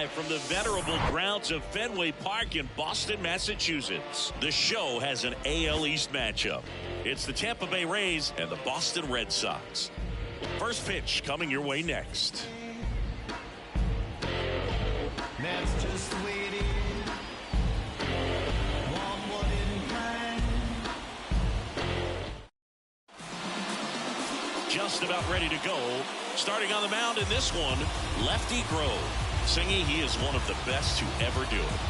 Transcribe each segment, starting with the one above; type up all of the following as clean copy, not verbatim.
live from the venerable grounds of Fenway Park in Boston, Massachusetts. The Show has an AL East matchup. It's the Tampa Bay Rays and the Boston Red Sox. First pitch coming your way next. That's just the way it is. Just about ready to go. Starting on the mound in this one, Lefty Grove. Singing he is one of the best to ever do it.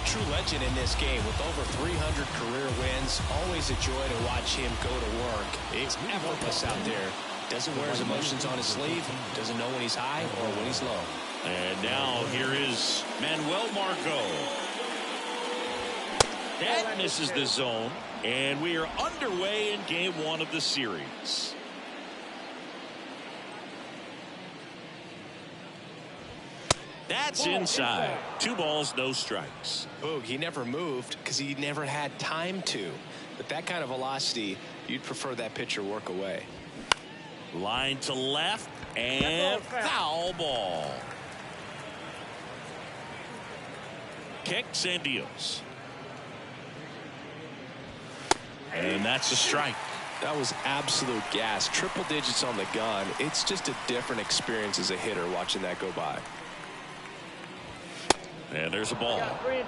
True legend in this game with over 300 career wins. Always a joy to watch him go to work. It's effortless out there. Doesn't wear his emotions on his sleeve. Doesn't know when he's high or when he's low. And now here is Manuel Margot. That misses the zone. And we are underway in game one of the series. That's inside. 2 balls, no strikes. Boog, he never moved because he never had time to. But that kind of velocity, you'd prefer that pitcher work away. Line to left and foul ball. Kicks and deals. And that's a strike. That was absolute gas. Triple digits on the gun. It's just a different experience as a hitter watching that go by. And there's a ball. 3-2.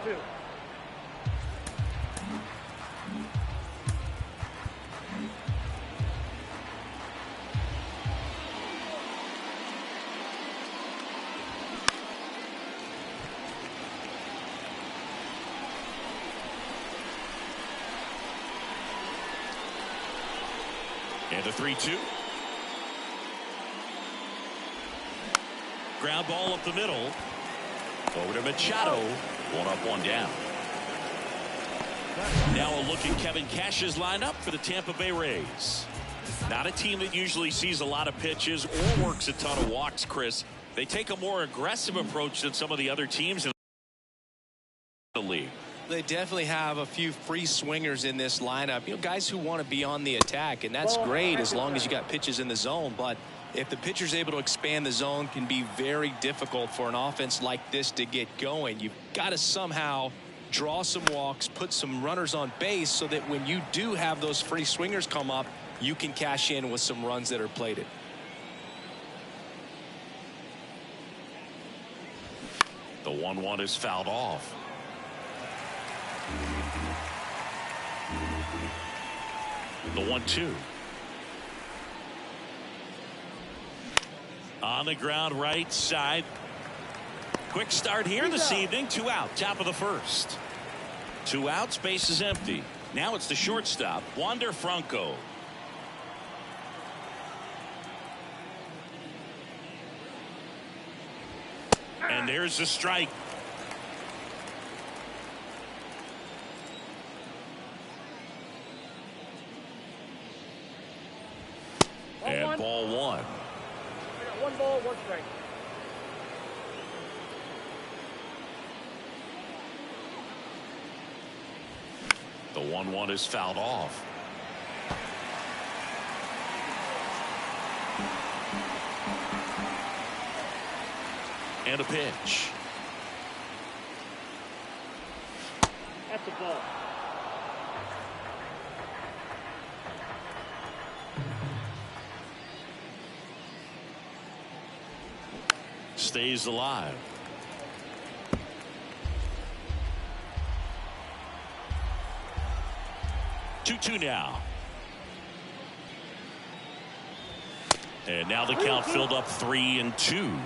And a 3-2. Ground ball up the middle. Over to Machado. 1 up, 1 down. Now a look at Kevin Cash's lineup for the Tampa Bay Rays. Not a team that usually sees a lot of pitches or works a ton of walks, Chris. They take a more aggressive approach than some of the other teams in the league. They definitely have a few free swingers in this lineup. You know, guys who want to be on the attack, and that's great as long as you got pitches in the zone. But if the pitcher's able to expand the zone, can be very difficult for an offense like this to get going. You've got to somehow draw some walks, put some runners on base so that when you do have those free swingers come up, you can cash in with some runs that are plated. The 1-1 is fouled off. The 1-2. On the ground right side. Quick start here this evening. 2 out, top of the first. 2 outs, base is empty. Now it's the shortstop, Wander Franco. And there's the strike. And ball 1. 1 ball, 1 strike. The 1-1 is fouled off. And a pitch. That's a ball. Stays alive. Two now. And now the count filled up 3-2.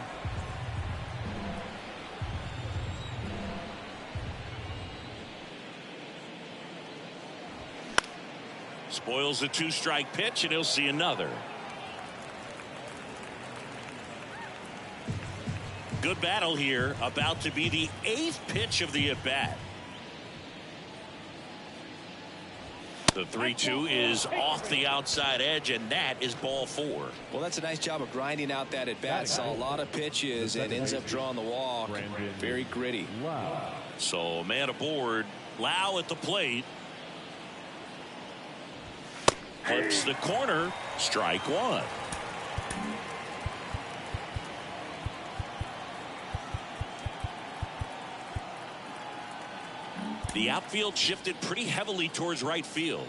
Spoils a 2-strike pitch, and he'll see another. Good battle here. About to be the 8th pitch of the at-bat. The 3-2 is off the outside edge, and that is ball 4. Well, that's a nice job of grinding out that at-bat. Saw a lot of pitches and ends up drawing the walk. Very gritty. Wow. So, man aboard. Lau at the plate. Flips the corner. Strike 1. The outfield shifted pretty heavily towards right field.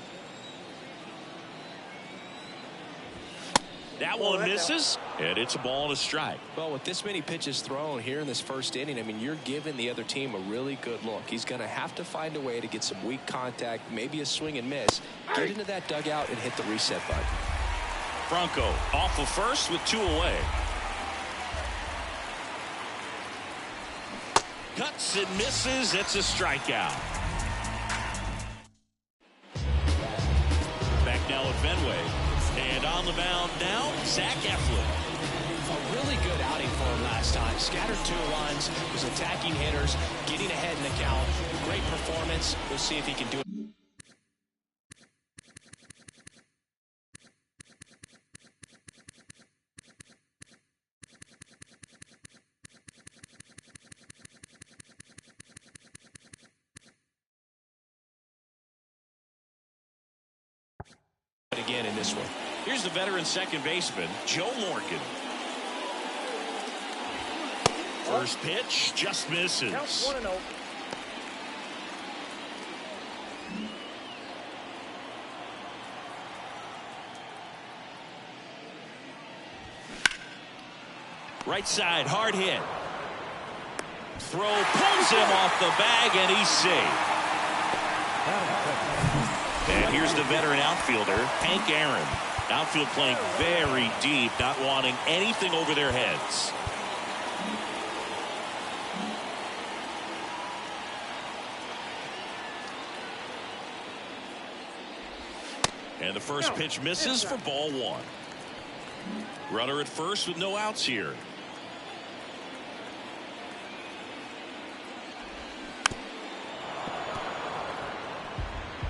That one misses, and it's a ball and a strike. Well, with this many pitches thrown here in this first inning, I mean, you're giving the other team a really good look. He's going to have to find a way to get some weak contact, maybe a swing and miss, get into that dugout and hit the reset button. Franco off of first with 2 away. Cuts and misses. It's a strikeout. Back now at Fenway. And on the mound now, Zach Eflin. A really good outing for him last time. Scattered 2 runs, was attacking hitters, getting ahead in the count. Great performance. We'll see if he can do it. Again in this one. Here's the veteran second baseman, Joe Morgan. First pitch just misses. Count 1-0. Right side, hard hit. Throw pulls him off the bag, and he's safe. And here's the veteran outfielder, Hank Aaron. Outfield playing very deep, not wanting anything over their heads. And the first pitch misses for ball 1. Runner at first with no outs here.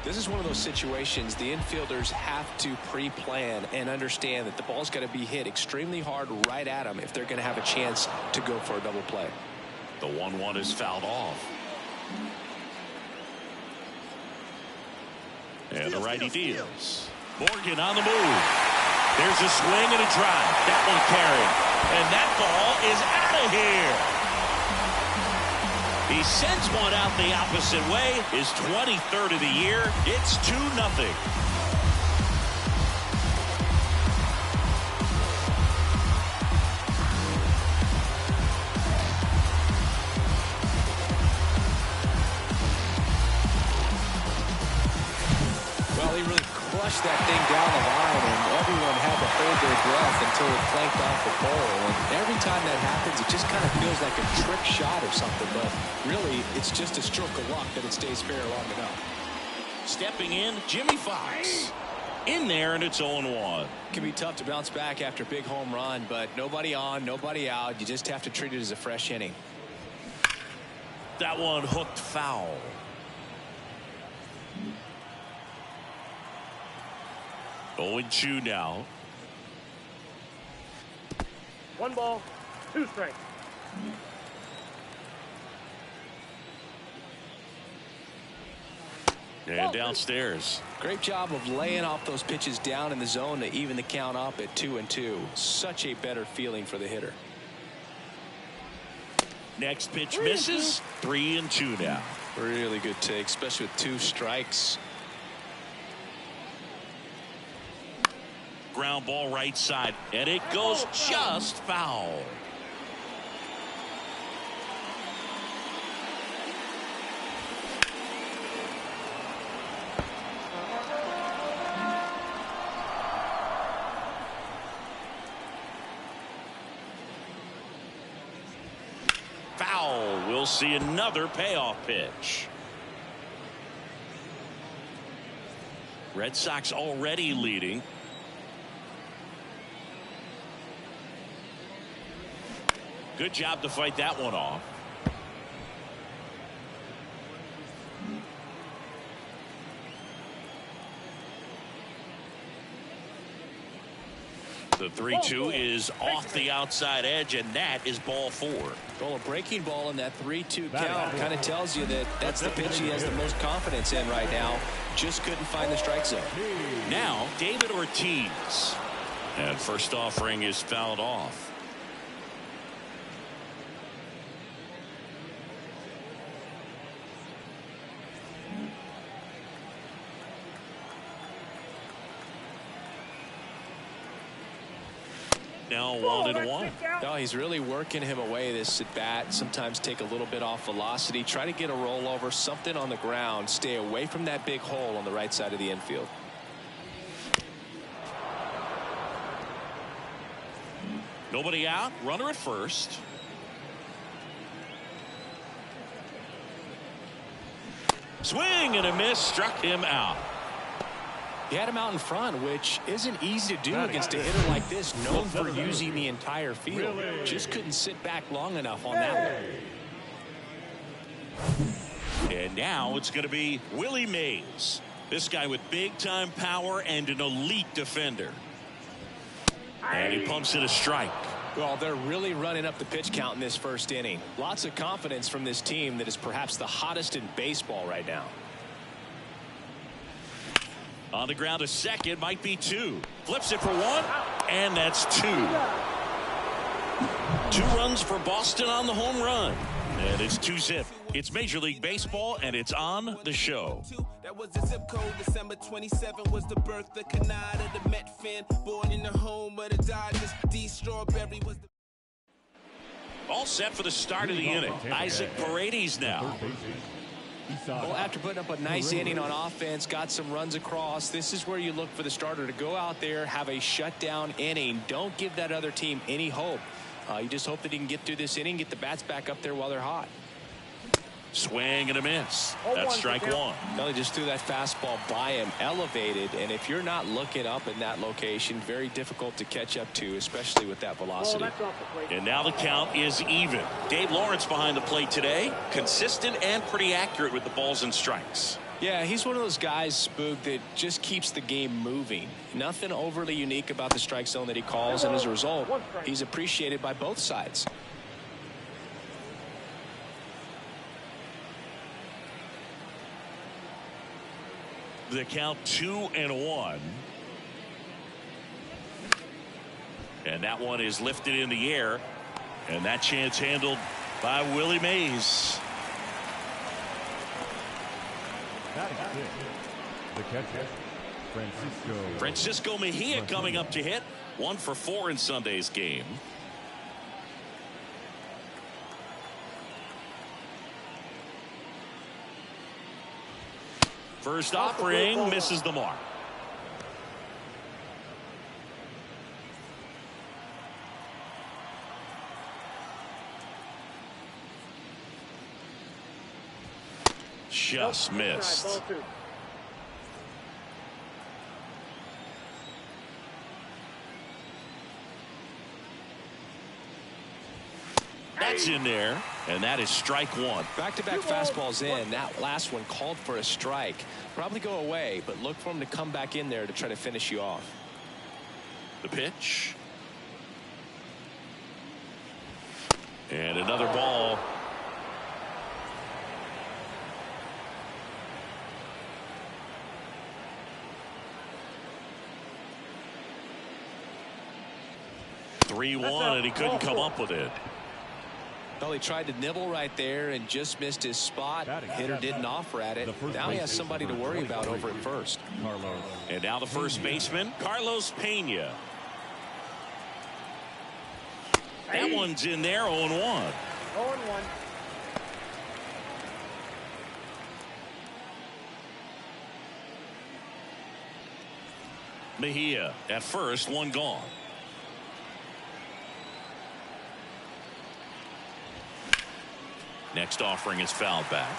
This is one of those situations the infielders have to pre-plan and understand that the ball's got to be hit extremely hard right at them if they're going to have a chance to go for a double play. The 1-1 is fouled off. And the righty deals. Morgan on the move. There's a swing and a drive. That one carried. And that ball is out of here. He sends one out the opposite way. His 23rd of the year. It's 2-0. Well, he really crushed that thing down the line, and everyone had to hold their breath until it clanked off the pole. And every time that happens, it just kind of feels like a trick shot or something. But really, it's just a stroke of luck that it stays fair long enough. Stepping in, Jimmy Fox. In there, and it's 0-1. It can be tough to bounce back after a big home run, but nobody on, nobody out. You just have to treat it as a fresh inning. That one hooked foul. Oh, 0-2 now. 1 ball, 2 strikes. And downstairs. Great job of laying off those pitches down in the zone to even the count up at 2-2. Such a better feeling for the hitter. Next pitch misses. 3-2 now. Really good take, especially with 2 strikes. Ground ball right side, and it goes just foul. Foul. We'll see another payoff pitch. Red Sox already leading. Good job to fight that one off. The 3-2 is off the outside edge, and that is ball 4. Well, a breaking ball in that 3-2 count kind of tells you that that's the pitch he has the most confidence in right now. Just couldn't find the strike zone. Now, David Ortiz. And first offering is fouled off. now 1-1. No, he's really working him away this at bat. Sometimes take a little bit off velocity. Try to get a rollover, something on the ground. Stay away from that big hole on the right side of the infield. Nobody out. Runner at first. Swing and a miss. Struck him out. He had him out in front, which isn't easy to do against a hitter like this, known for using the entire field. Just couldn't sit back long enough on that one. And now it's going to be Willie Mays. This guy with big-time power and an elite defender. And he pumps in a strike. Well, they're really running up the pitch count in this first inning. Lots of confidence from this team that is perhaps the hottest in baseball right now. On the ground, a second, might be two. Flips it for one, and that's two. 2 runs for Boston on the home run. And it's 2-zip. It's Major League Baseball, and it's on the show. That was the zip code. December 27 was the birth of Canada, the Met fan, born in the home of the Dodgers. D. Strawberry was the... All set for the start of the inning. Isaac Paredes now. Well, after putting up a nice inning on offense, got some runs across, this is where you look for the starter to go out there, have a shutdown inning. Don't give that other team any hope. You just hope that he can get through this inning, get the bats back up there while they're hot. Swing and a miss. That's strike one. No, they just threw that fastball by him, elevated, and if you're not looking up in that location, very difficult to catch up to, especially with that velocity. And now the count is even. Dave Lawrence behind the plate today, consistent and pretty accurate with the balls and strikes. Yeah, he's one of those guys, Spook, that just keeps the game moving. Nothing overly unique about the strike zone that he calls, and as a result, he's appreciated by both sides. The count 2-1. And that one is lifted in the air. And that chance handled by Willie Mays. The catcher, Francisco Mejia coming up to hit. 1 for 4 in Sunday's game. First offering misses the mark. Just missed. That's in there, and that is strike one. Back-to-back fastballs in. That last one called for a strike. Probably go away, but look for him to come back in there to try to finish you off. The pitch. And another ball. (3-1), and he couldn't come up with it. Well, he tried to nibble right there and just missed his spot. Hitter didn't offer at it. Now he has somebody to worry about over at first. And now the first baseman, Carlos Pena. That one's in there, 0-1. 0-1. Mejia at first, one gone. Next offering is fouled back.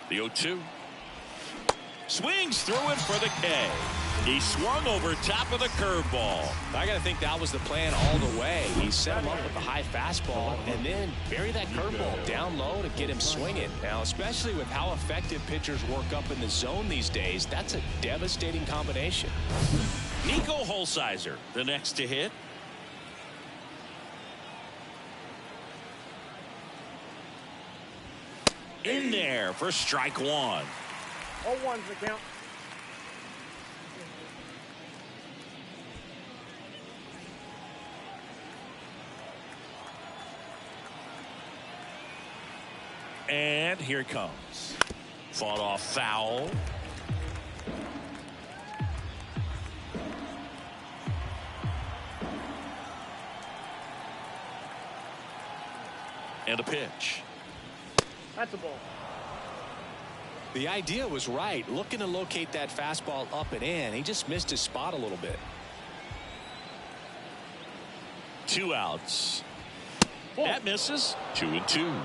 The 0-2. Swings through it for the K. He swung over top of the curveball. I got to think that was the plan all the way. He set him up with the high fastball and then bury that curveball down low to get him swinging. Now, especially with how effective pitchers work up in the zone these days, that's a devastating combination. Nico Holsizer, the next to hit. In there for strike one. 0-1's the count. And here it comes. Fought off foul. And a pitch. That's a ball. The idea was right. Looking to locate that fastball up and in. He just missed his spot a little bit. 2 outs. That misses. 2-2.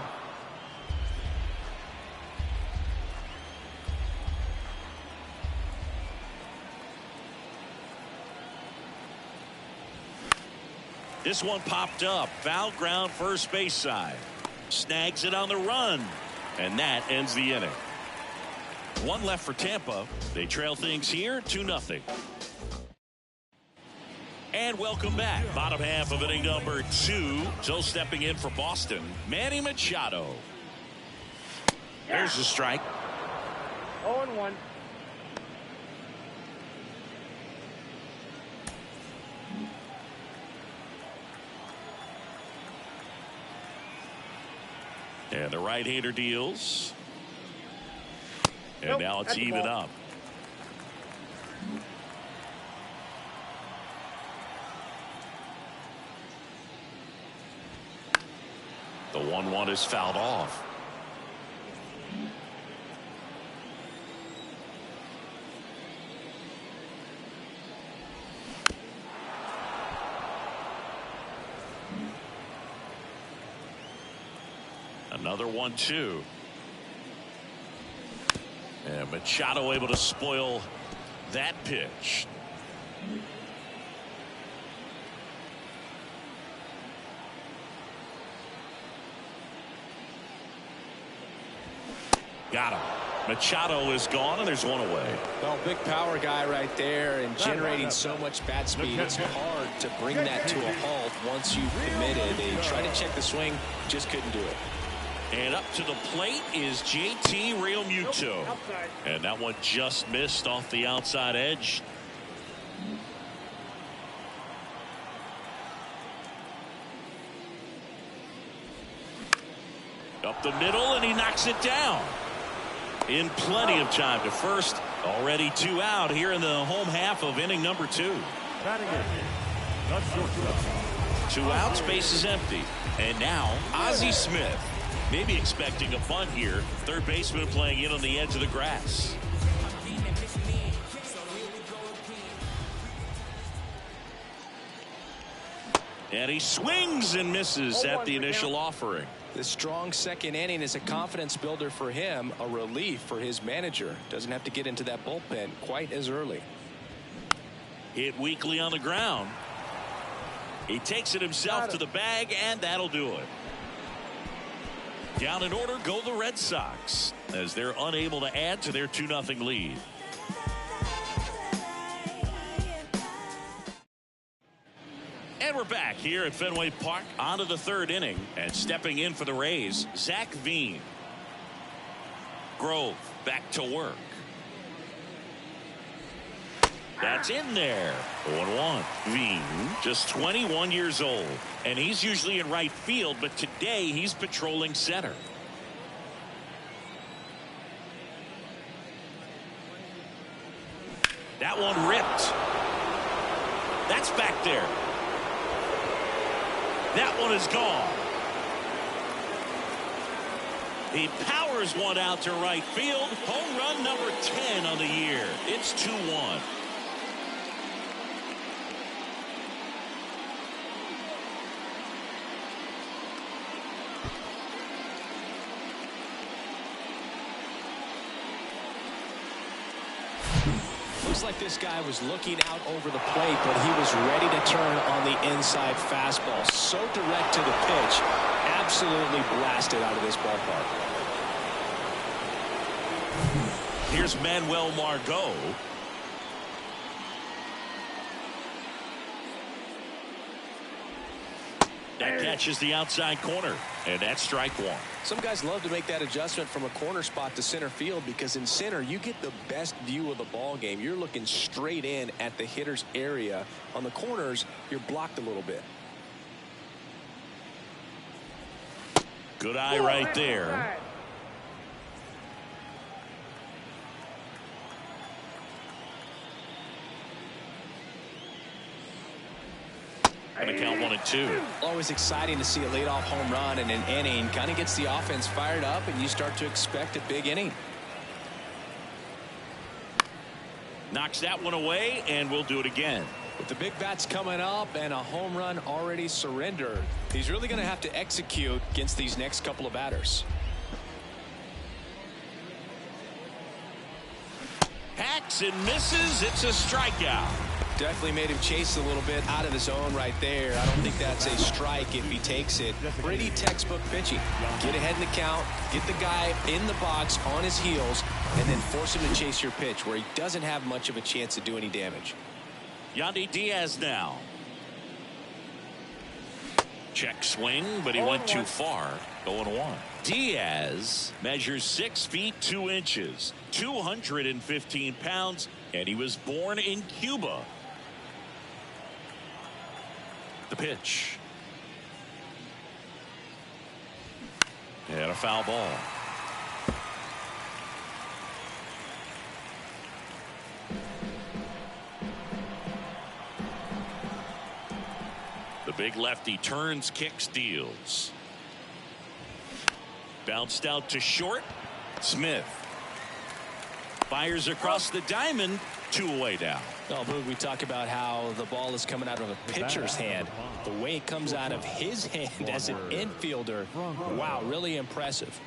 This one popped up. Foul ground, first base side. Snags it on the run. And that ends the inning. 1 left for Tampa. They trail things here 2-0. And welcome back. Bottom half of inning number 2. So stepping in for Boston, Manny Machado. There's the strike. 0-1. And the right-hander deals. And Nope, now it's that's a even ball. up. The 1-1 is fouled off. Another 1-2. And Machado able to spoil that pitch. Got him. Machado is gone, and there's 1 away. Well, big power guy right there, and generating so much bat speed. It's hard to bring that to a halt once you've committed. They tried to check the swing, just couldn't do it. And up to the plate is JT Realmuto. Nope, outside. And that one just missed off the outside edge. Up the middle, and he knocks it down. In plenty of time to first. Already 2 out here in the home half of inning number 2. 2 outs, base is empty. And now Ozzie Smith. Maybe expecting a bunt here. Third baseman playing in on the edge of the grass. And he swings and misses at the initial offering. The strong second inning is a confidence builder for him, a relief for his manager. Doesn't have to get into that bullpen quite as early. Hit weakly on the ground. He takes it himself to the bag, and that'll do it. Down in order go the Red Sox as they're unable to add to their 2-0 lead. And we're back here at Fenway Park on to the 3rd inning, and stepping in for the Rays, Zach Veen. Grove back to work. That's in there. 0-1. Veen, just 21 years old, and he's usually in right field, but today he's patrolling center. That one ripped. That's back there. That one is gone. He powers one out to right field. Home run number 10 on the year. It's 2-1. Looks like this guy was looking out over the plate, but he was ready to turn on the inside fastball. So direct to the pitch. Absolutely blasted out of this ballpark. Here's Manuel Margot. That catches the outside corner, and that's strike 1. Some guys love to make that adjustment from a corner spot to center field, because in center you get the best view of the ball game. You're looking straight in at the hitter's area. On the corners, you're blocked a little bit. Good eye right there. And a count 1-2. Always exciting to see a leadoff home run in an inning. Kind of gets the offense fired up, and you start to expect a big inning. Knocks that one away, and we'll do it again. With the big bats coming up and a home run already surrendered, he's really going to have to execute against these next couple of batters. Hacks and misses. It's a strikeout. Definitely made him chase a little bit out of the zone right there. I don't think that's a strike if he takes it. Pretty textbook pitching. Get ahead in the count, get the guy in the box on his heels, and then force him to chase your pitch where he doesn't have much of a chance to do any damage. Yandy Diaz now. Check swing, but he went too far. 0-1. Diaz measures 6 feet 2 inches, 215 pounds, and he was born in Cuba. The pitch. And a foul ball. The big lefty turns, kicks, deals. Bounced out to short. Smith fires across the diamond. 2 away now. Well, Boog, we talk about how the ball is coming out of a pitcher's hand. The way it comes out of his hand as an infielder, wow, really impressive.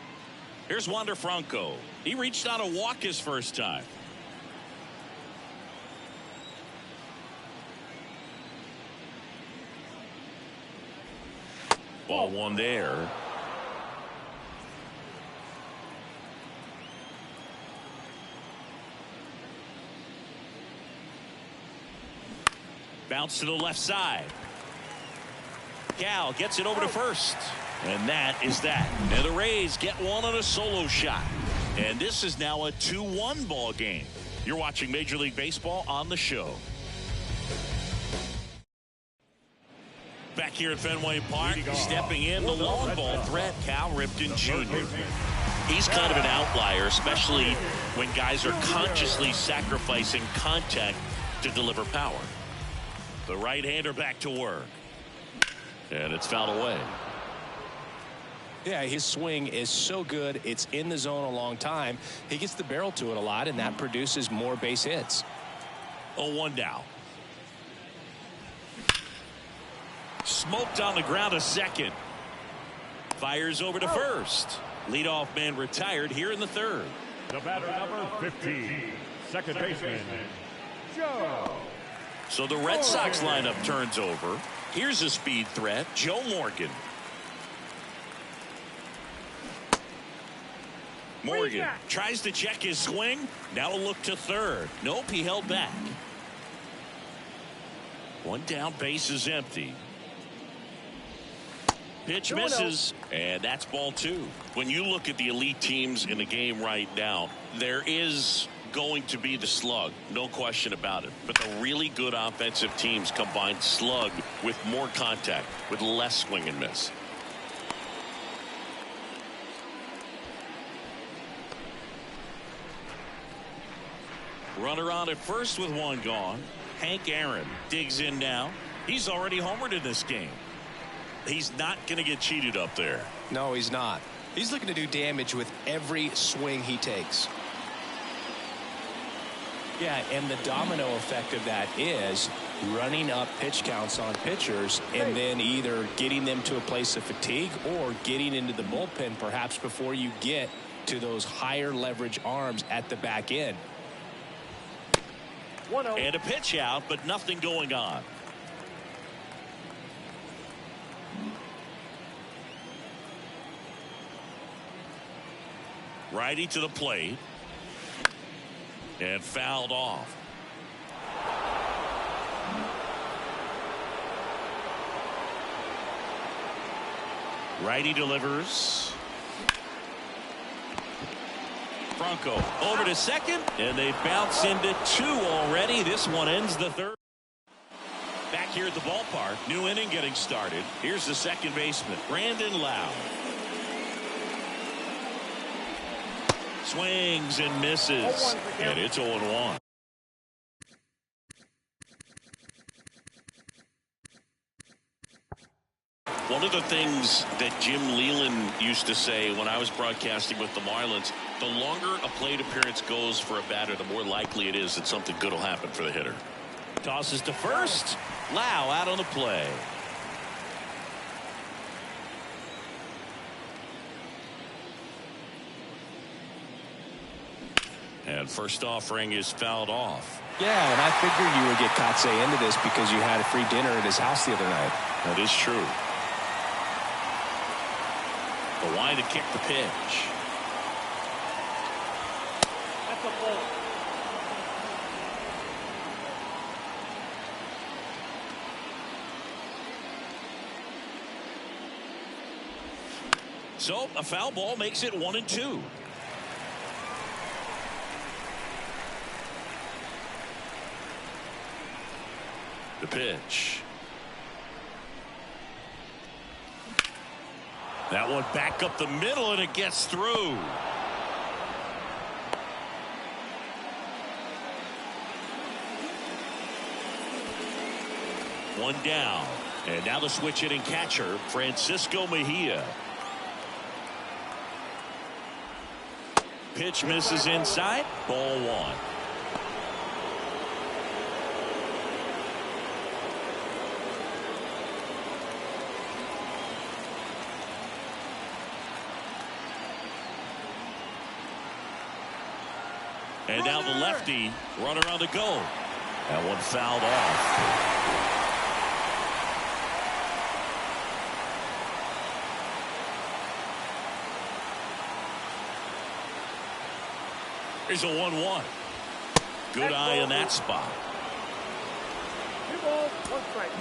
Here's Wander Franco. He reached out a walk his first time. Ball one there. Bounce to the left side. Cal gets it over to first. And that is that. And the Rays get one on a solo shot. And this is now a 2-1 ball game. You're watching Major League Baseball on the show. Back here at Fenway Park, stepping in the long ball threat, Cal Ripken Jr. He's kind of an outlier, especially when guys are consciously sacrificing contact to deliver power. The right-hander back to work. And it's fouled away. Yeah, his swing is so good. It's in the zone a long time. He gets the barrel to it a lot, and that produces more base hits. 0-1 down. Smoked on the ground a second. Fires over to first. Leadoff man retired here in the third. The batter number 15, second baseman, Joe. So the Red Sox lineup turns over. Here's a speed threat, Joe Morgan. Morgan tries to check his swing. Now a look to third. Nope, he held back. One down, base is empty. Pitch misses, and that's ball 2. When you look at the elite teams in the game right now, there is going to be the slug, no question about it. But the really good offensive teams combine slug with more contact, with less swing and miss. Runner on at first with one gone. Hank Aaron digs in now. He's already homered in this game. He's not going to get cheated up there. No, he's not. He's looking to do damage with every swing he takes. Yeah, and the domino effect of that is running up pitch counts on pitchers and then either getting them to a place of fatigue or getting into the bullpen perhaps before you get to those higher leverage arms at the back end. And a pitch out, but nothing going on. Righty to the plate. And fouled off. Righty delivers. Franco over to second, and they bounce into 2 already. This one ends the third. Back here at the ballpark, new inning getting started. Here's the second baseman, Brandon Lowe. Swings and misses, and it's 0-1. One of the things that Jim Leland used to say when I was broadcasting with the Marlins, the longer a plate appearance goes for a batter, the more likely it is that something good will happen for the hitter. Tosses to first. Lau out on the play. And first offering is fouled off. Yeah, and I figured you would get Kotsay into this because you had a free dinner at his house the other night. That is true. The line to kick the pitch. That's a ball. So a foul ball makes it 1-2. The pitch. That one back up the middle, and it gets through. One down. And now the switch hitting catcher, Francisco Mejia. Pitch misses inside. Ball one. And now the lefty, runner on the go. That one fouled off. Here's a 1-1. Good eye in that spot. 2 balls, 1 strike.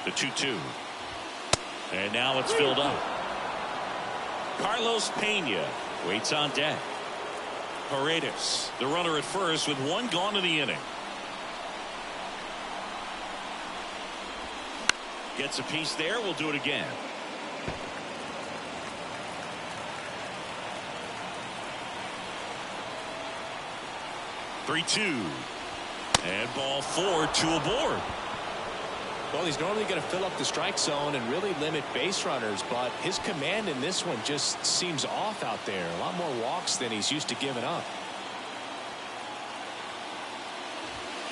The 2-2. And now it's filled up. Carlos Pena waits on deck. Paredes, the runner at first with 1 gone in the inning. Gets a piece there. We'll do it again. (3-2) and ball 4, 2 aboard. Well, he's normally going to fill up the strike zone and really limit base runners, but his command in this one just seems off out there. A lot more walks than he's used to giving up.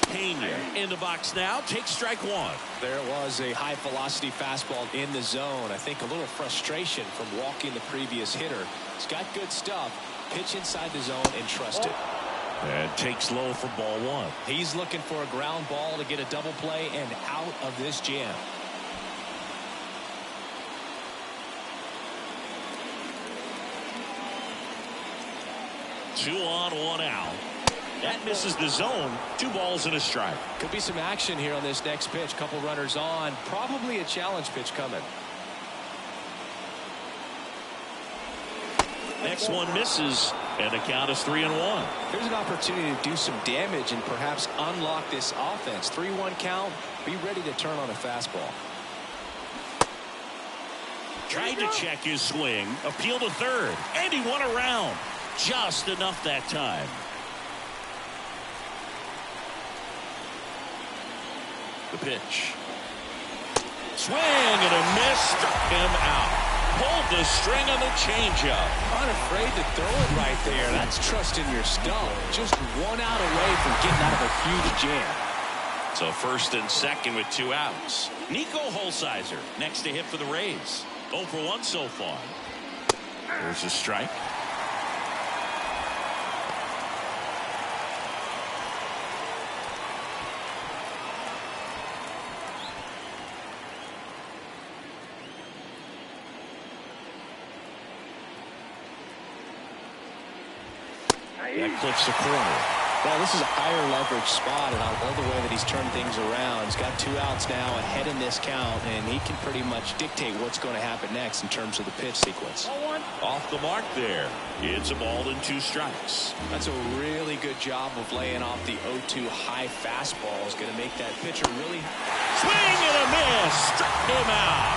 Pena in the box now. Takes strike 1. There it was, a high velocity fastball in the zone. I think a little frustration from walking the previous hitter. He's got good stuff. Pitch inside the zone and trust it. And takes low for ball 1. He's looking for a ground ball to get a double play and out of this jam. Two on, 1 out. That misses the zone. 2 balls and a strike. Could be some action here on this next pitch. Couple runners on. Probably a challenge pitch coming. Next one misses, and the count is 3-1. There's an opportunity to do some damage and perhaps unlock this offense. 3-1 count. Be ready to turn on a fastball. Tried to check his swing. Appeal to third. And he won around. Just enough that time. The pitch. Swing and a miss. Struck him out. Pulled the string on the changeup. Unafraid to throw it right there. That's trusting your stump. Just 1 out away from getting out of a huge jam. So first and second with 2 outs. Nico Holsizer next to hit for the Rays. 0 for 1 so far. There's a strike. That clips the corner. Well, this is a higher leverage spot, and I love the way that he's turned things around. He's got 2 outs now ahead in this count, and he can pretty much dictate what's going to happen next in terms of the pitch sequence. Off the mark there. It's a ball and 2 strikes. That's a really good job of laying off the 0-2 high fastball. Is going to make that pitcher really swing and a miss. Struck him out.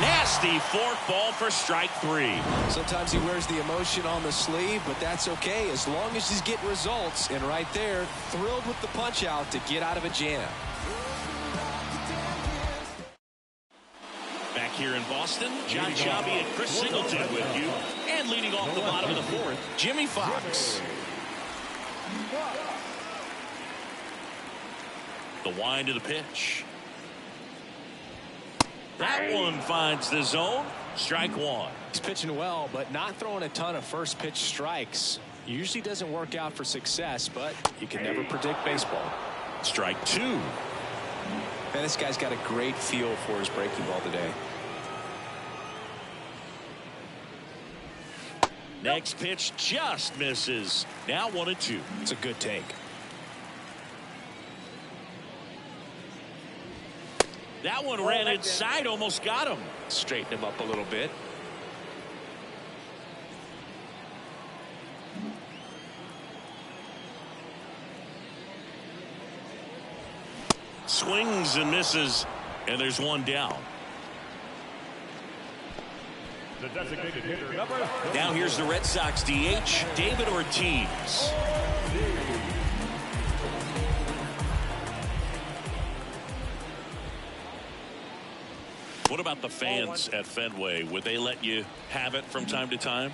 Nasty forkball for strike 3. Sometimes he wears the emotion on the sleeve, but that's okay as long as he's getting results. And right there, thrilled with the punch out to get out of a jam. Back here in Boston, John Shabby and Chris Singleton with you. And leading off the bottom of the 4th, Jimmy Fox. The wind of the pitch. That one finds the zone. Strike 1. He's pitching well, but not throwing a ton of first pitch strikes. Usually doesn't work out for success, but you can never predict baseball. Strike 2. Man, this guy's got a great feel for his breaking ball today. Next pitch just misses. Now 1-2. It's a good take. That one ran inside, almost got him. Straighten him up a little bit. Swings and misses, and there's one down. The designated hitter number. Now here's the Red Sox DH, David Ortiz. What about the fans at Fenway? Would they let you have it from time to time?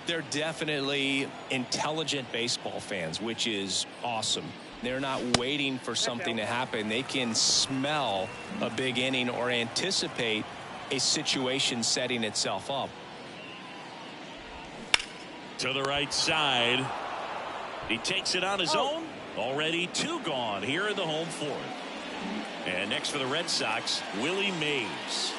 They're definitely intelligent baseball fans, which is awesome. They're not waiting for something to happen. They can smell a big inning or anticipate a situation setting itself up. To the right side. He takes it on his own. Already 2 gone here in the home 4th. And next for the Red Sox, Willie Mays.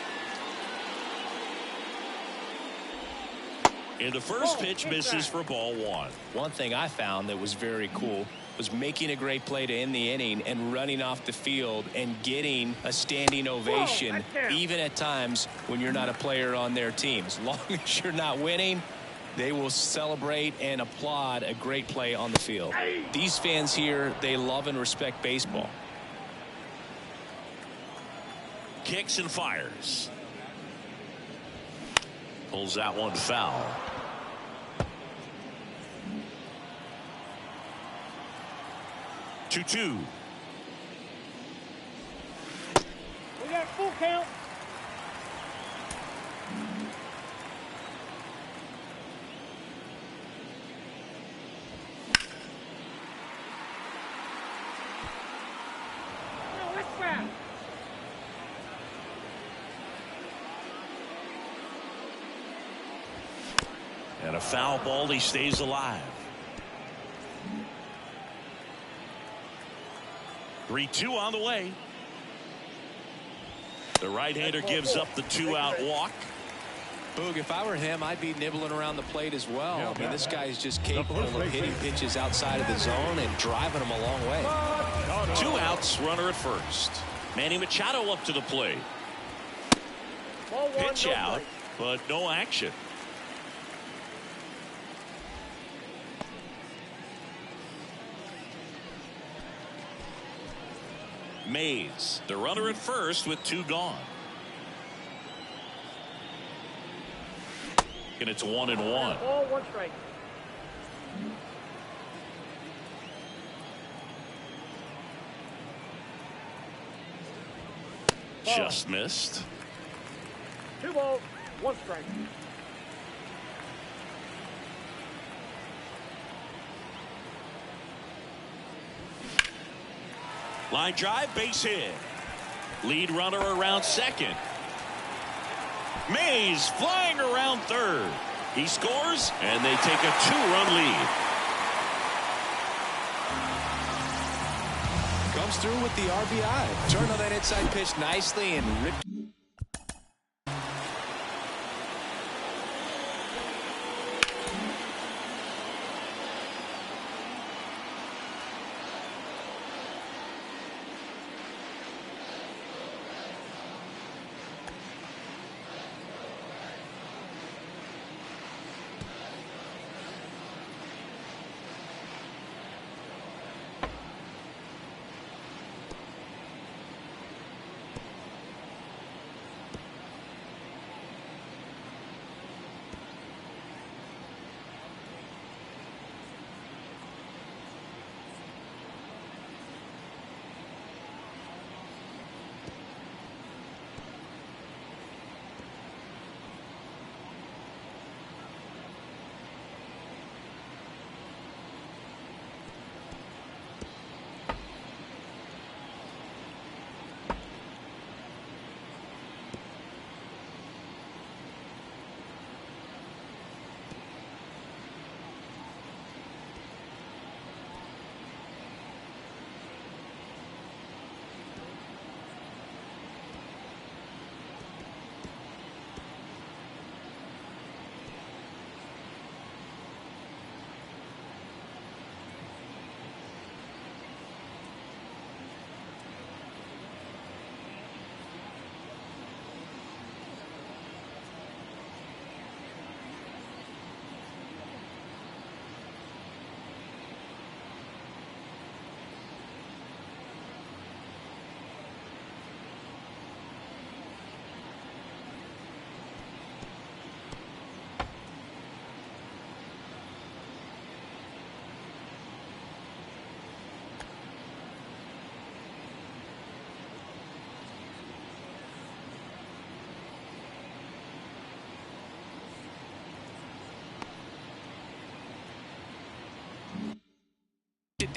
In the first pitch, misses for ball 1. One thing I found that was very cool was making a great play to end the inning and running off the field and getting a standing ovation, even at times when you're not a player on their team. As long as you're not winning, they will celebrate and applaud a great play on the field. These fans here, they love and respect baseball. Kicks and fires. Pulls that one foul. Two. We got full count. No, let's grab. And a foul ball. He stays alive. 3-2 on the way. The right-hander gives up the 2-out walk. Boog, if I were him, I'd be nibbling around the plate as well. I mean, this guy is just capable of hitting pitches outside of the zone and driving them a long way. 2 outs, runner at first. Manny Machado up to the plate. Ball 1, Pitch no out, play. but no action. Mays, the runner at first with 2 gone. And it's 1-1. Ball 1 strike. Just missed. 2 balls, 1 strike. Line drive, base hit. Lead runner around second. Mays flying around third. He scores, and they take a 2-run lead. Comes through with the RBI. Turned on that inside pitch nicely and ripped.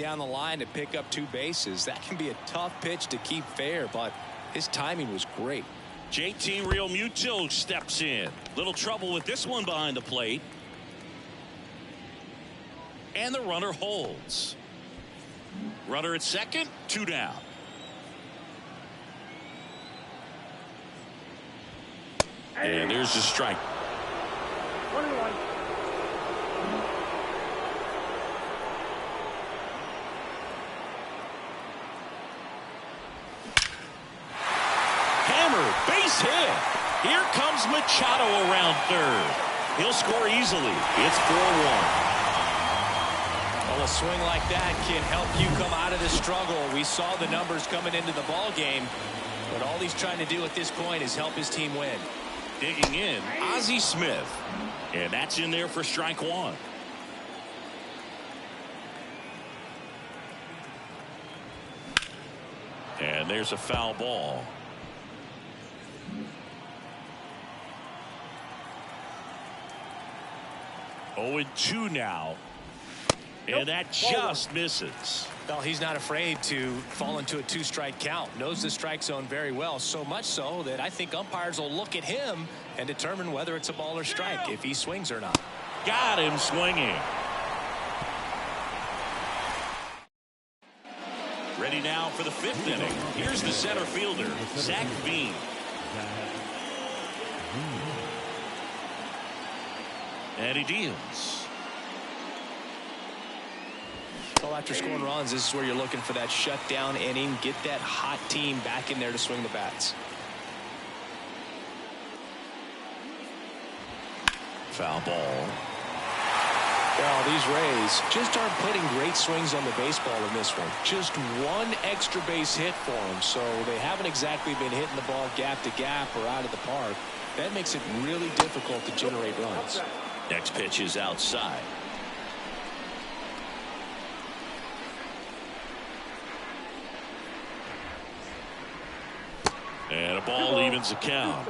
down the line to pick up 2 bases. That can be a tough pitch to keep fair, but his timing was great. JT Realmuto steps in. Little trouble with this one behind the plate. And the runner holds. Runner at second, 2 down. And there's the strike. 1-1. Hammer, base hit. Here comes Machado around third. He'll score easily. It's 4-1. Well, a swing like that can help you come out of the struggle. We saw the numbers coming into the ball game, but all he's trying to do at this point is help his team win. Digging in, Ozzie Smith. And that's in there for strike 1. And there's a foul ball. Oh, 0-2 now. And that just misses. Well, he's not afraid to fall into a 2-strike count. Knows the strike zone very well, so much so that I think umpires will look at him and determine whether it's a ball or strike, if he swings or not. Got him swinging. Ready now for the 5th inning. Here's the center fielder, Zach Bean. And he deals. Well, after scoring runs, this is where you're looking for that shutdown inning. Get that hot team back in there to swing the bats. Foul ball. Well, these Rays just aren't putting great swings on the baseball in this one. Just one extra base hit for them, so they haven't exactly been hitting the ball gap to gap or out of the park. That makes it really difficult to generate runs. Next pitch is outside. And a ball evens the count.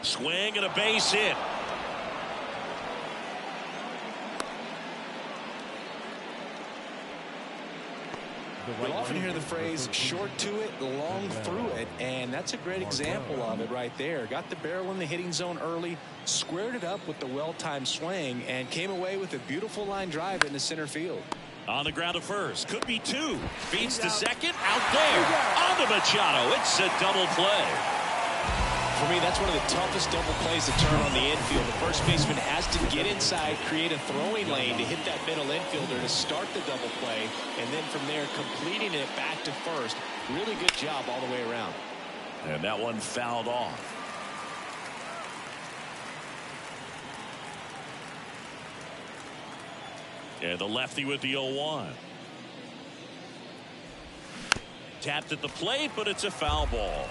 Swing and a base hit. You'll often hear the phrase short to it, long through it, and that's a great example of it right there. Got the barrel in the hitting zone early, squared it up with the well-timed swing, and came away with a beautiful line drive into center field. On the ground to first. Could be 2. Feeds to second. Out there. On to Machado. It's a double play. For me, that's one of the toughest double plays to turn on the infield. The first baseman has to get inside, create a throwing lane to hit that middle infielder to start the double play, and then from there completing it back to first. Really good job all the way around. And that one fouled off. And the lefty with the 0-1. Tapped at the plate, but it's a foul ball.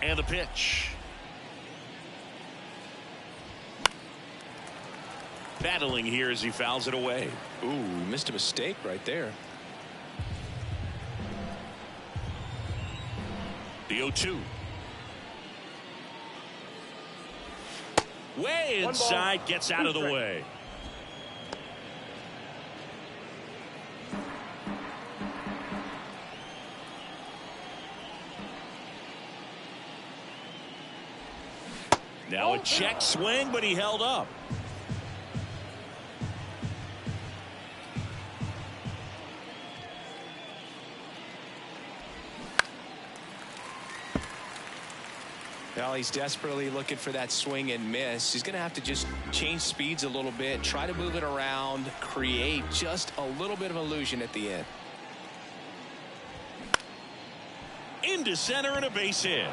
And the pitch. Battling here as he fouls it away. Ooh, missed a mistake right there. The 0-2. Way inside, gets out of the way. Now a check swing, but he held up. Well, he's desperately looking for that swing and miss. He's going to have to just change speeds a little bit, try to move it around, create just a little bit of illusion at the end. Into center and a base hit.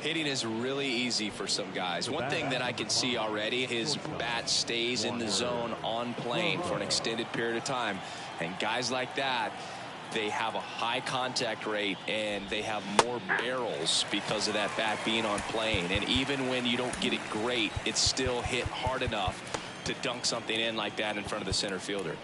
Hitting is really easy for some guys. One thing that I can see already, his bat stays in the zone on plane for an extended period of time. And guys like that, they have a high contact rate and they have more barrels because of that bat being on plane. And even when you don't get it great, it's still hit hard enough to dunk something in like that in front of the center fielder.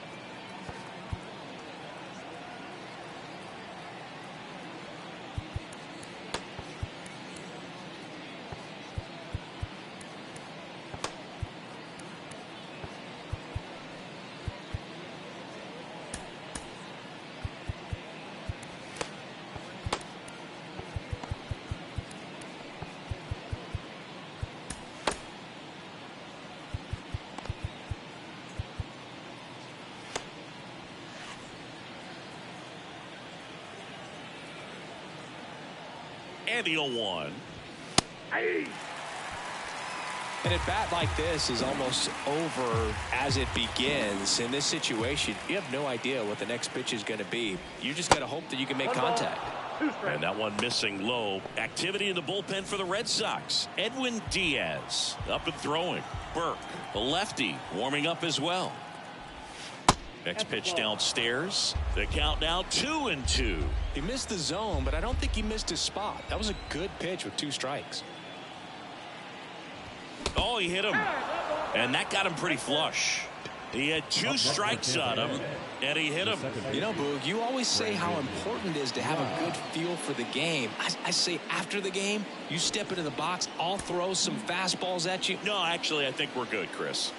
And the 0-1. And a bat like this is almost over as it begins. In this situation, you have no idea what the next pitch is going to be. You just got to hope that you can make contact. And that one missing low. Activity in the bullpen for the Red Sox. Edwin Diaz up and throwing. Burke, the lefty, warming up as well. Next pitch downstairs. The count now 2-2. He missed the zone, but I don't think he missed his spot. That was a good pitch with 2 strikes. Oh, he hit him. And that got him pretty flush. He had 2 strikes on him, and he hit him. You know, Boog, you always say how important it is to have a good feel for the game. I say after the game, you step into the box, I'll throw some fastballs at you. No, actually, I think we're good, Chris.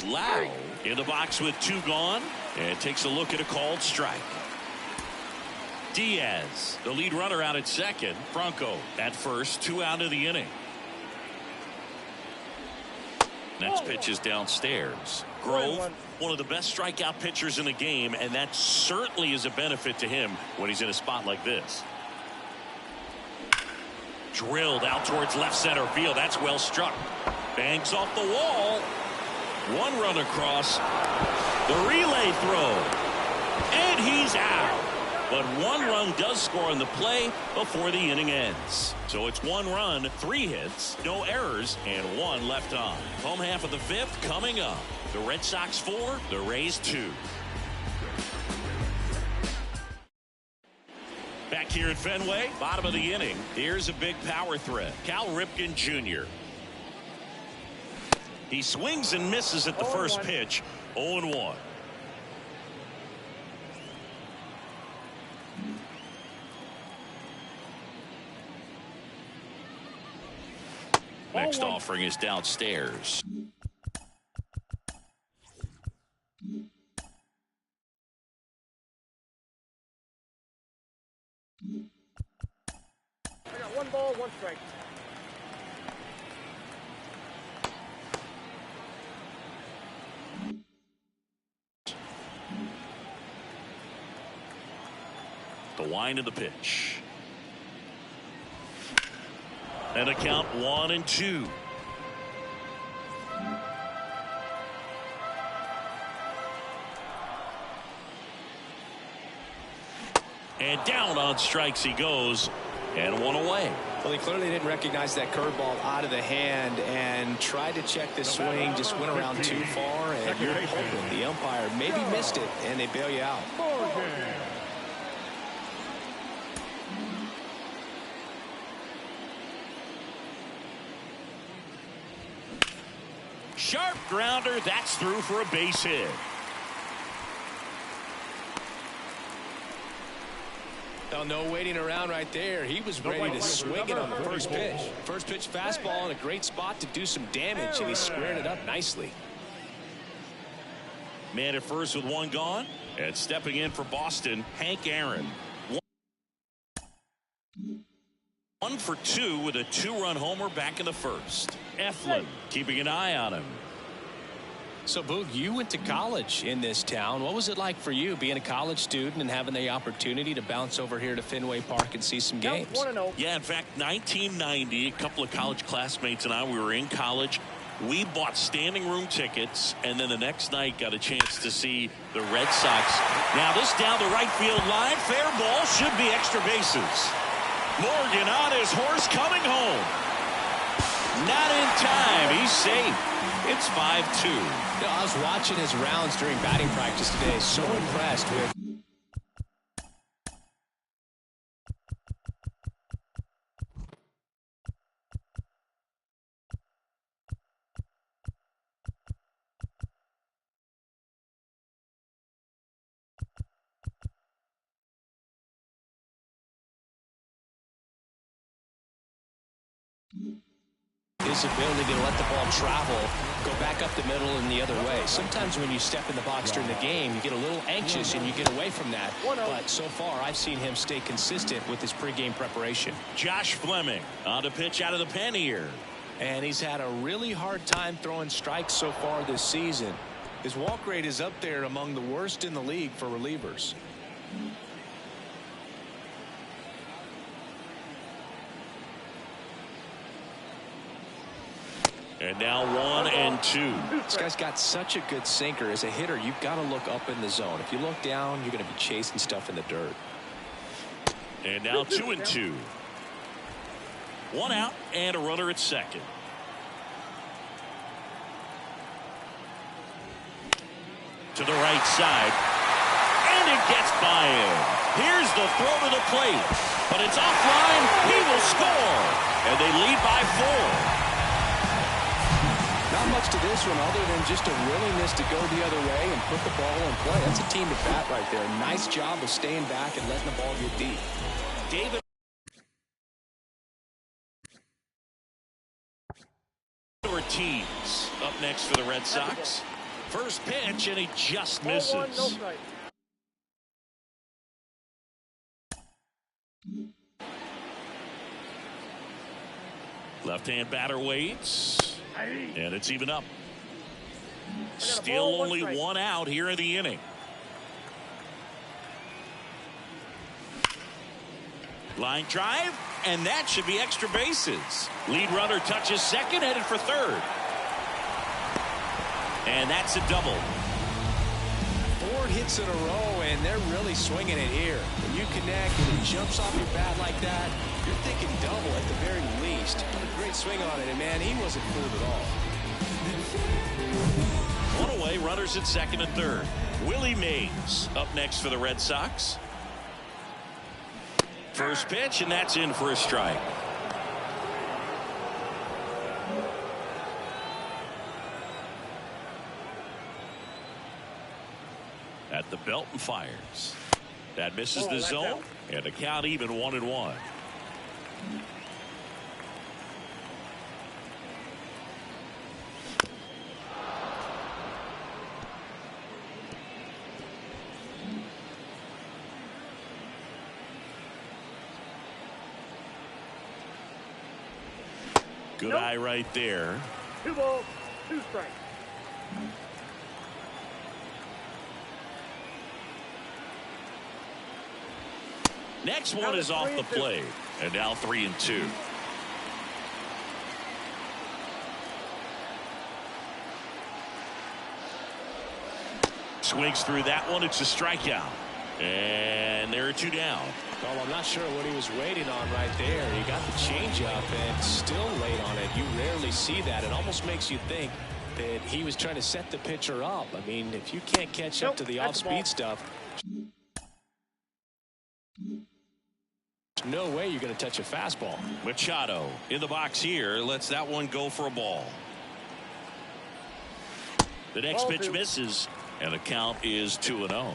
Lau in the box with 2 gone, and takes a look at a called strike. Diaz, the lead runner, out at second. Franco at first, 2 out of the inning. Next pitch is downstairs. Grove, one of the best strikeout pitchers in the game, and that certainly is a benefit to him when he's in a spot like this. Drilled out towards left center field. That's well struck. Bangs off the wall. 1 run across. The relay throw. And he's out. But 1 run does score on the play before the inning ends. So it's 1 run, 3 hits, no errors, and 1 left on. Home half of the 5th coming up. The Red Sox 4, the Rays 2. Back here at Fenway, bottom of the inning. Here's a big power threat. Cal Ripken Jr. He swings and misses at the first pitch. 0-1. Next offering is downstairs. I got 1 ball, 1 strike. The wind of the pitch. And a count 1-2. And down on strikes he goes, and 1 away. Well, he clearly didn't recognize that curveball out of the hand and tried to check the swing, just went around too far, and you're hoping the umpire maybe missed it, and they bail you out. Sharp grounder, that's through for a base hit. Well, no waiting around right there. He was ready to swing it on the first pitch. First pitch fastball in a great spot to do some damage, and he squared it up nicely. Man at first with 1 gone, and stepping in for Boston, Hank Aaron. 1 for 2 with a 2-run homer back in the first. Eflin keeping an eye on him. So, Boog, you went to college in this town. What was it like for you being a college student and having the opportunity to bounce over here to Fenway Park and see some games? Yeah, in fact, 1990, a couple of college classmates and I, we were in college. We bought standing room tickets, and then the next night got a chance to see the Red Sox. Now this down the right field line. Fair ball, should be extra bases. Morgan on his horse coming home. Not in time. He's safe. It's 5-2. You know, I was watching his rounds during batting practice today. So impressed with. His ability to let the ball travel, go back up the middle and the other way. Sometimes when you step in the box during the game, you get a little anxious and you get away from that. But so far, I've seen him stay consistent with his pregame preparation. Josh Fleming on the pitch out of the pen here. And he's had a really hard time throwing strikes so far this season. His walk rate is up there among the worst in the league for relievers. And now 1-2. This guy's got such a good sinker. As a hitter, you've got to look up in the zone. If you look down, you're going to be chasing stuff in the dirt. And now 2-2. 1 out and a runner at second. To the right side. And it gets by him. Here's the throw to the plate. But it's offline. He will score. And they lead by 4. Not much to this one other than just a willingness to go the other way and put the ball in play. That's a team at bat right there. Nice job of staying back and letting the ball get deep. David Ortiz up next for the Red Sox. First pitch, and he just misses. 0-1, no strike. Left-hand batter waits. And it's even up. Still ball, only 1 strike. 1 out here in the inning. Line drive, and that should be extra bases. Lead runner touches second, headed for third. And that's a double. 4 hits in a row, and they're really swinging it here. When you connect and it jumps off your bat like that, you're thinking double at the very least. A great swing on it, and man, he wasn't fooled at all. 1 away, runners at second and third. Willie Mays up next for the Red Sox. First pitch, and that's in for a strike. At the belt and fires. That misses the zone, and the count even 1-1. Good eye right there. 2 balls, 2 strikes. Next one is off the plate. And now 3-2. Swings through that one. It's a strikeout. And there are 2 down. Well, I'm not sure what he was waiting on right there. He got the changeup and still late on it. You rarely see that. It almost makes you think that he was trying to set the pitcher up. I mean, if you can't catch up to the off-speed stuff, there's no way you're going to touch a fastball. Machado in the box here lets that one go for a ball. The next pitch misses, and the count is 2-0.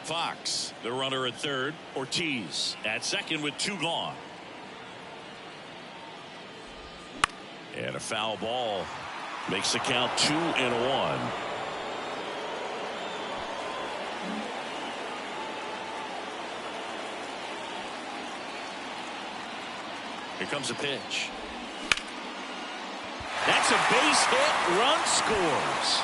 Fox, the runner at third. Ortiz at second with 2 gone. And a foul ball makes the count 2-1. Here comes a pitch. That's a base hit. Run scores.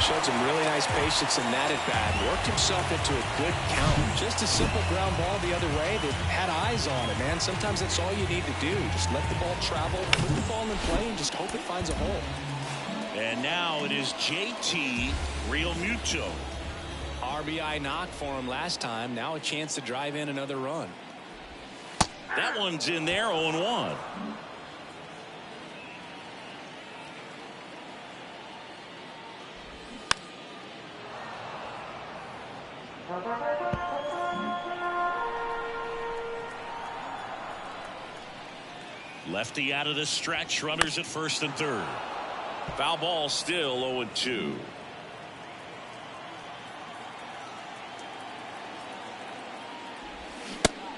Showed some really nice patience in that at bat. Worked himself into a good count. Just a simple ground ball the other way. They had eyes on it, man. Sometimes that's all you need to do. Just let the ball travel, put the ball in play, and just hope it finds a hole. And now it is JT Realmuto. RBI knock for him last time. Now a chance to drive in another run. That one's in there, 0-1. Lefty out of the stretch, runners at first and third. Foul ball, still 0-2.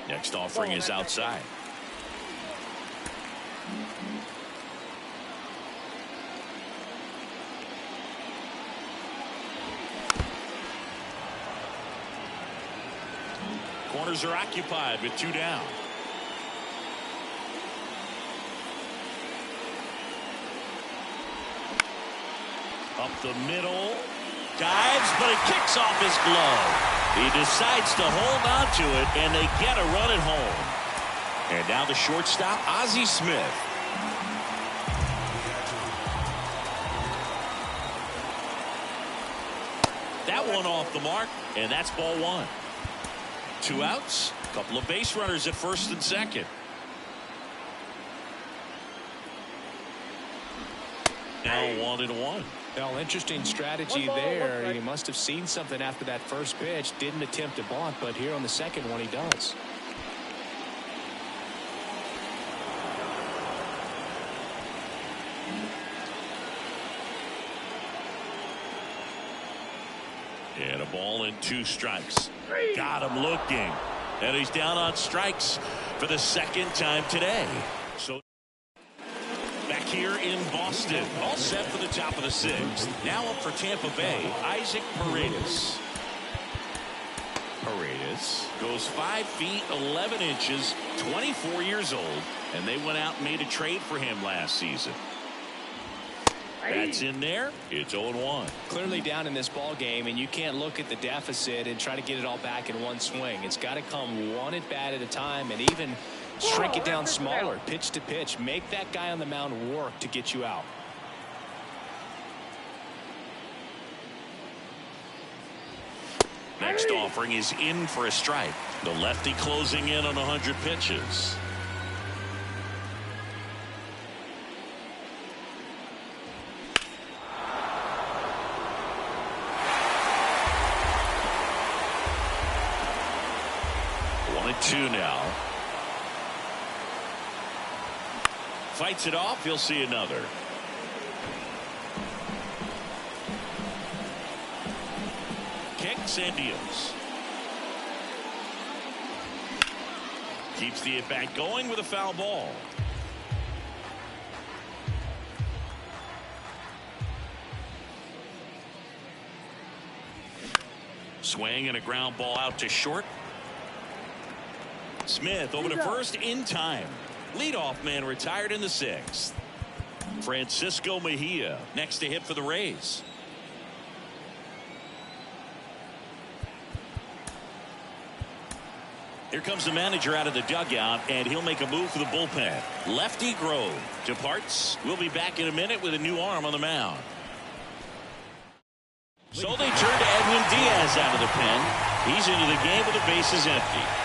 Next offering is outside. Corners are occupied with 2 down. Up the middle. Dives, but it kicks off his glove. He decides to hold on to it, and they get a run at home. And now the shortstop, Ozzie Smith. That one off the mark, and that's ball 1. 2 outs, a couple of base runners at first and second. Now 1-1. Well, interesting strategy there. He must have seen something after that first pitch. Didn't attempt to bunt, but here on the second one he does. And a ball and 2 strikes. Got him looking. And he's down on strikes for the second time today. So back here in Boston, all set for the top of the 6th. Now up for Tampa Bay, Isaac Paredes. Paredes goes 5 feet 11 inches, 24 years old, and they went out and made a trade for him last season. That's in there. It's 0-1. Clearly down in this ball game, and you can't look at the deficit and try to get it all back in one swing. It's got to come one at bat at a time, and even shrink it down smaller, pitch to pitch. Make that guy on the mound work to get you out. Next offering is in for a strike. The lefty closing in on 100 pitches. Two now. Fights it off. He'll see another. Kicks and deals. Keeps the at bat going with a foul ball. Swing and a ground ball out to short. Smith over to first in time. Leadoff man retired in the 6th. Francisco Mejia next to hit for the Rays. Here comes the manager out of the dugout, and he'll make a move for the bullpen. Lefty Grove departs. We'll be back in a minute with a new arm on the mound. So they turn to Edwin Diaz out of the pen. He's into the game with the bases empty.